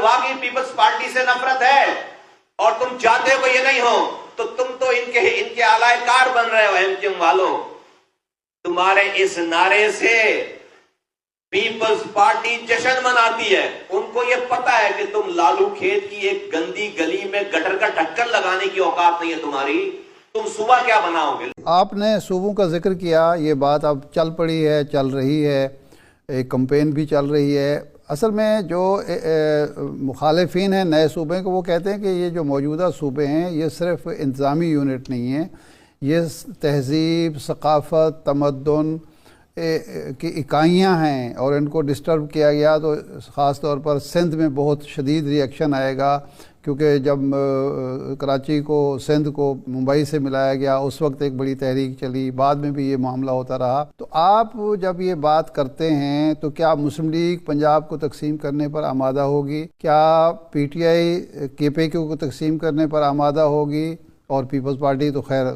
واقعی Peoples party سے نفرت ہے اور تم چاہتے ہو کہ یہ نہیں ہو تو تم تو ان کے آلائے کار بن رہے ہو ایم کیو ایم والوں. تمہارے اس نعرے سے پیپلز پارٹی جشن مناتی ہے. ان کو یہ پتا ہے کہ تم لالو کھیت کی ایک گندی گلی میں گٹر کا ڈھکن لگانے کی اوقات نہیں ہے تمہاری. تم صبح کیا بناؤ گے؟ آپ نے صوبوں کا ذکر کیا، یہ بات اب چل پڑی ہے، چل رہی ہے، ایک کمپین بھی چل رہی ہے. اصل میں جو مخالفین ہیں نئے صوبے کو، وہ کہتے ہیں کہ یہ جو موجودہ صوبے ہیں یہ صرف انتظامی یونٹ نہیں ہیں، یہ تہذیب، ثقافت، تمدن کی اکائیاں ہیں، اور ان کو ڈسٹرب کیا گیا تو خاص طور پر سندھ میں بہت شدید ری ایکشن آئے گا، کیونکہ جب کراچی کو سندھ کو ممبئی سے ملایا گیا اس وقت ایک بڑی تحریک چلی، بعد میں بھی یہ معاملہ ہوتا رہا. تو آپ جب یہ بات کرتے ہیں تو کیا مسلم لیگ پنجاب کو تقسیم کرنے پر آمادہ ہوگی؟ کیا پی ٹی آئی کے پی کیو کو تقسیم کرنے پر آمادہ ہوگی؟ اور پیپلز پارٹی تو خیر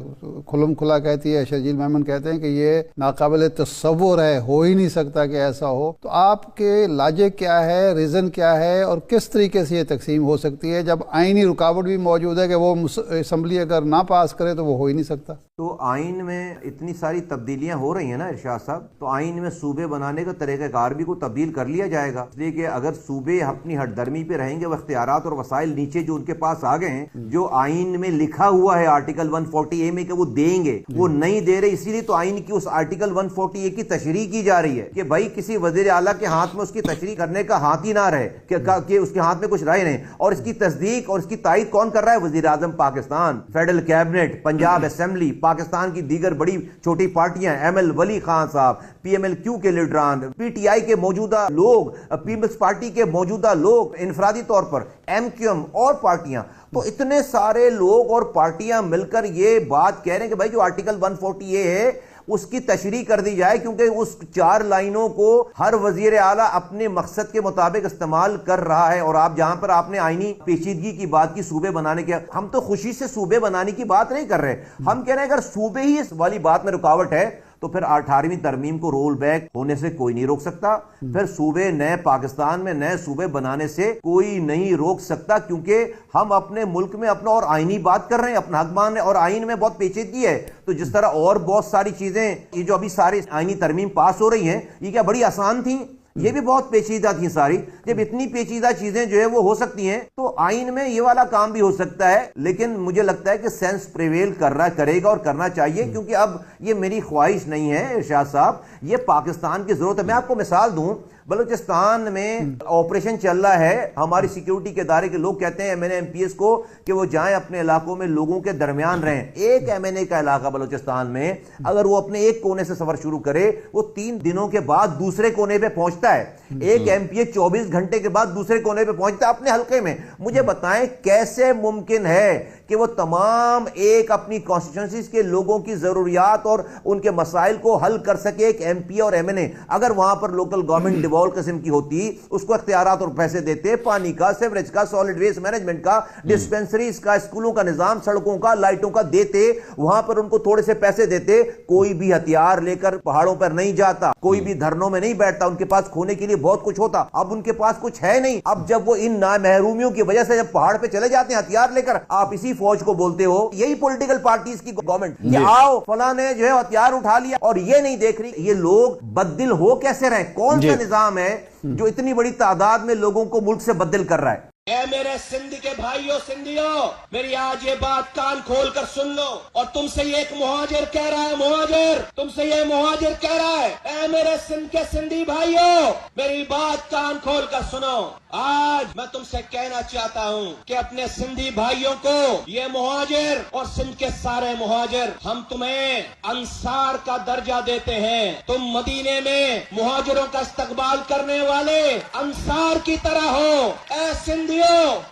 کھلم کھلا کہتی ہے، شرجیل میمن کہتے ہیں کہ یہ ناقابل تصور ہے، ہو ہی نہیں سکتا کہ ایسا ہو. تو آپ کے لاجک کیا ہے، ریزن کیا ہے، اور کس طریقے سے یہ تقسیم ہو سکتی ہے جب آئینی رکاوٹ بھی موجود ہے کہ وہ اسمبلی اگر نہ پاس کرے تو وہ ہو ہی نہیں سکتا؟ تو آئین میں اتنی ساری تبدیلیاں ہو رہی ہیں نا ارشاد صاحب، تو آئین میں صوبے بنانے کا طریقہ کار بھی کو تبدیل کر لیا جائے گا. اس لیے کہ اگر صوبے اپنی ہٹ درمی پہ رہیں گے، وہ اختیارات اور وسائل نیچے جو ان کے پاس آ گئے ہیں، جو آئین میں لکھا ہوا ہے آرٹیکل 140A میں کہ وہ دیں گے، وہ نہیں دے رہے. اسی لیے تو آئین کی اس آرٹیکل 140A کی تشریح کی جا رہی ہے کہ بھائی کسی وزیر اعلیٰ کے ہاتھ میں اس کی تشریح کرنے کا ہاتھ ہی نہ رہے، کہ اس کے ہاتھ میں کچھ رائے نہیں. اور اس کی تصدیق اور اس کی تائید کون کر رہا ہے؟ وزیر اعظم Pakistan, federal cabinet, Punjab assembly, Pakistan کی دیگر بڑی چھوٹی پارٹیاں، ایم ایل ولی خان صاحب، پی ایم ایل کیو کے لیڈران، پی ٹی آئی کے موجودہ لوگ، پیپلز پارٹی کے موجودہ لوگ، انفرادی طور پر ایم کیو ایم اور پارٹیاں. تو اتنے سارے لوگ اور پارٹیاں مل کر یہ بات کہہ رہے ہیں کہ بھائی جو آرٹیکل 140A ہے اس کی تشریح کر دی جائے، کیونکہ اس 4 لائنوں کو ہر وزیر اعلیٰ اپنے مقصد کے مطابق استعمال کر رہا ہے. اور آپ جہاں پر آپ نے آئینی پیچیدگی کی بات کی، صوبے بنانے کے، ہم تو خوشی سے صوبے بنانے کی بات نہیں کر رہے. ہم کہہ رہے ہیں اگر صوبے ہی اس والی بات میں رکاوٹ ہے تو پھر 18ویں ترمیم کو رول بیک ہونے سے کوئی نہیں روک سکتا. پھر صوبے نئے پاکستان میں نئے صوبے بنانے سے کوئی نہیں روک سکتا، کیونکہ ہم اپنے ملک میں اپنا اور آئینی بات کر رہے ہیں، اپنا حق مان رہے ہیں. اور آئین میں بہت پیچیدگی ہے. تو جس طرح اور بہت ساری چیزیں یہ جو ابھی ساری آئینی ترمیم پاس ہو رہی ہیں، یہ کیا بڑی آسان تھیں؟ یہ بھی بہت پیچیدہ تھیں ساری. جب اتنی پیچیدہ چیزیں جو ہے وہ ہو سکتی ہیں تو آئین میں یہ والا کام بھی ہو سکتا ہے. لیکن مجھے لگتا ہے کہ سینس پریویل کرے گا اور کرنا چاہیے، کیونکہ اب یہ میری خواہش نہیں ہے ارشاد صاحب، یہ پاکستان کی ضرورت ہے. میں آپ کو مثال دوں، بلوچستان میں آپریشن چل رہا ہے، ہماری سیکیورٹی کے ادارے کے لوگ کہتے ہیں M N A M P S کو کہ وہ جائیں اپنے علاقوں میں لوگوں کے درمیان رہیں. ایک ایم این اے کا علاقہ بلوچستان میں اگر وہ اپنے ایک کونے سے سفر شروع کرے، وہ 3 دنوں کے بعد دوسرے کونے پہ پہنچتا ہے. ایک ایم پی اے 24 گھنٹے کے بعد دوسرے کونے پہ پہنچتا ہے اپنے حلقے میں. مجھے بتائیں کیسے ممکن ہے کہ وہ تمام ایک اپنی کانسٹیٹوئنسیز کے لوگوں کی ضروریات اور ان کے مسائل کو حل کر سکے ایک ایم پی اور ایم این اے؟ اگر وہاں پر لوکل گورنمنٹ ڈیوالو قسم کی ہوتی، اس کو اختیارات اور پیسے دیتے، پانی کا، سیوریج کا، سالڈ ویسٹ مینجمنٹ کا، ڈسپینسریز کا، اسکولوں کا نظام، سڑکوں کا، لائٹوں کا دیتے، وہاں پر ان کو تھوڑے سے پیسے دیتے. کوئی بھی ہتھیار لے کر پہاڑوں پر نہیں جاتا، کوئی بھی دھرنوں میں نہیں بیٹھتا. ان کے پاس کھونے کے لیے بہت کچھ ہوتا، اب ان کے پاس کچھ ہے نہیں. اب جب وہ ان محرومیوں کی وجہ سے جب پہاڑ پہ چلے جاتے ہیں ہتھیار لے کر، آپ اسی فوج کو بولتے ہو، یہی پولیٹیکل پارٹیز کی گورنمنٹ کہ آؤ فلاں نے جو ہے ہتھیار اٹھا لیا، اور یہ نہیں دیکھ رہی یہ لوگ بددل ہو کیسے رہے. کون سا نظام ہے جو اتنی بڑی تعداد میں لوگوں کو ملک سے بددل کر رہا ہے؟ اے میرے سندھ کے بھائیوں سندھیوں، میری آج یہ بات کان کھول کر سن لو. اور تم سے یہ ایک مہاجر کہہ رہا ہے، مہاجر تم سے یہ مہاجر کہہ رہا ہے، اے میرے سندھ کے سندھی بھائیوں، میری بات کان کھول کر سنو. آج میں تم سے کہنا چاہتا ہوں کہ اپنے سندھی بھائیوں کو، یہ مہاجر اور سندھ کے سارے مہاجر، ہم تمہیں انصار کا درجہ دیتے ہیں. تم مدینے میں مہاجروں کا استقبال کرنے والے انصار کی طرح ہو. اے سندھی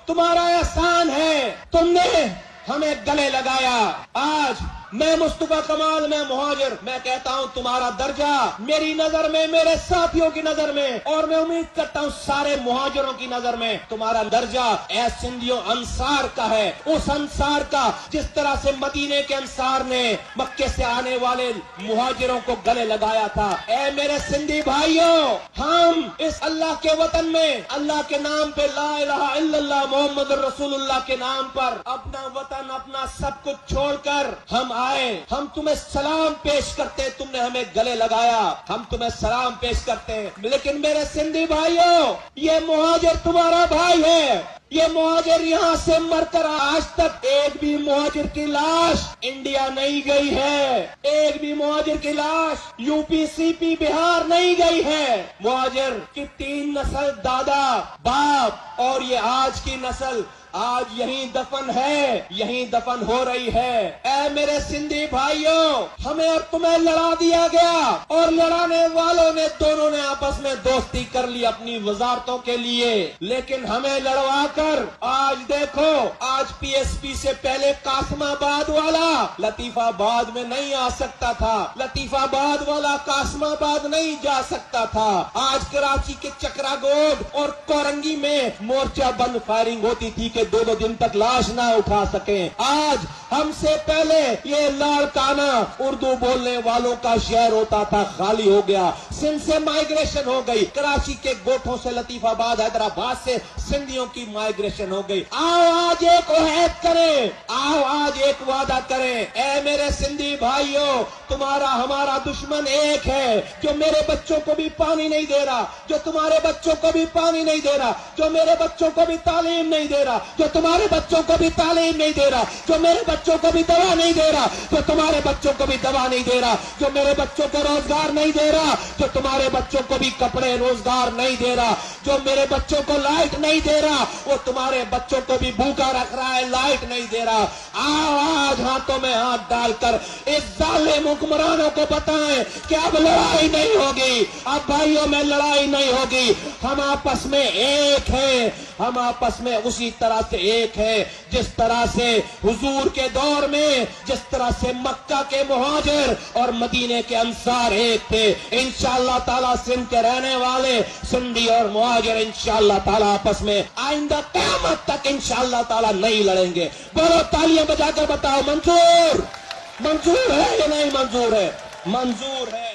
تمہارا احسان ہے، تم نے ہمیں گلے لگایا. آج میں مصطفیٰ کمال، میں مہاجر، میں کہتا ہوں تمہارا درجہ میری نظر میں، میرے ساتھیوں کی نظر میں، اور میں امید کرتا ہوں سارے مہاجروں کی نظر میں تمہارا درجہ اے سندھیوں انصار کا ہے، اس انصار کا جس طرح سے مدینے کے انصار نے مکے سے آنے والے مہاجروں کو گلے لگایا تھا۔ اے میرے سندھی بھائیوں، ہم اس اللہ کے وطن میں اللہ کے نام پہ لا الہ الا اللہ محمد رسول اللہ کے نام پر اپنا وطن، اپنا سب کچھ چھوڑ کر ہم آئے، ہم تمہیں سلام پیش کرتے، تم نے ہمیں گلے لگایا، ہم تمہیں سلام پیش کرتے، لیکن میرے سندھی بھائیوں، یہ مہاجر تمہارا بھائی ہے، یہ مہاجر یہاں سے مر کر آج تک ایک بھی مہاجر کی لاش انڈیا نہیں گئی ہے، ایک بھی مہاجر کی لاش یو پی سی پی بہار نہیں گئی ہے۔ مہاجر کی 3 نسل، دادا، باپ اور یہ آج کی نسل آج یہیں دفن ہے، یہیں دفن ہو رہی ہے۔ اے میرے سندھی بھائیوں، ہمیں اور تمہیں لڑا دیا گیا، اور لڑانے والوں نے دونوں نے آپس میں دوستی کر لی اپنی وزارتوں کے لیے، لیکن ہمیں لڑوا کر آج دیکھو، آج پی ایس پی سے پہلے قاسم آباد والا لطیف آباد میں نہیں آ سکتا تھا، لطیف آباد والا قاسم آباد نہیں جا سکتا تھا، آج کراچی کے چکرا گوڈ اور کورنگی میں مورچہ بند فائرنگ ہوتی تھی کہ 2 دن تک لاش نہ اٹھا سکیں۔ آج ہم سے پہلے یہ لاڑکانہ اردو بولنے والوں کا شہر ہوتا تھا، خالی ہو گیا، سندھ سے مائیگریشن ہو گئی، کراچی کے گوٹھوں سے لطیف آباد، حیدرآباد سے سندھیوں کی مائیگریشن ہو گئی۔ آؤ آج ایک عہد کریں، آؤ آج ایک وعدہ کریں، اے میرے سندھی بھائیوں، تمہارا ہمارا دشمن ایک ہے، جو میرے بچوں کو بھی پانی نہیں دے رہا، جو تمہارے بچوں کو بھی پانی نہیں دے رہا، جو میرے بچوں کو بھی تعلیم نہیں دے رہا، جو تمہارے بچوں کو بھی تعلیم نہیں دے رہا، جو میرے بچوں کو بھی دوا نہیں دے رہا، جو تمہارے بچوں کو بھی دوا نہیں دے رہا، جو میرے بچوں کو روزگار نہیں دے رہا، جو تمہارے بچوں کو بھی کپڑے روزگار نہیں دے رہا، جو میرے بچوں کو لائٹ نہیں دے رہا، وہ تمہارے بچوں کو بھی بھوکا رکھ رہا ہے، لائٹ نہیں دے رہا۔ آؤ آج ہاتھوں میں ہاتھ ڈال کر اس ظالم حکمرانوں کو بتائیں کہ اب لڑائی نہیں ہوگی، اب بھائیوں میں لڑائی نہیں ہوگی، ہم آپس میں ایک ہیں، ہم آپس میں اسی طرح سے ایک ہے جس طرح سے حضور کے دور میں، جس طرح سے مکہ کے مہاجر اور مدینے کے انصار ایک تھے۔ انشاءاللہ تعالیٰ سندھ کے رہنے والے سندھی اور مہاجر انشاءاللہ تعالیٰ آپس میں آئندہ قیامت تک انشاءاللہ تعالیٰ نہیں لڑیں گے۔ بولو تالیاں بجا کر بتاؤ، منظور؟ منظور ہے یا نہیں منظور ہے؟ منظور ہے۔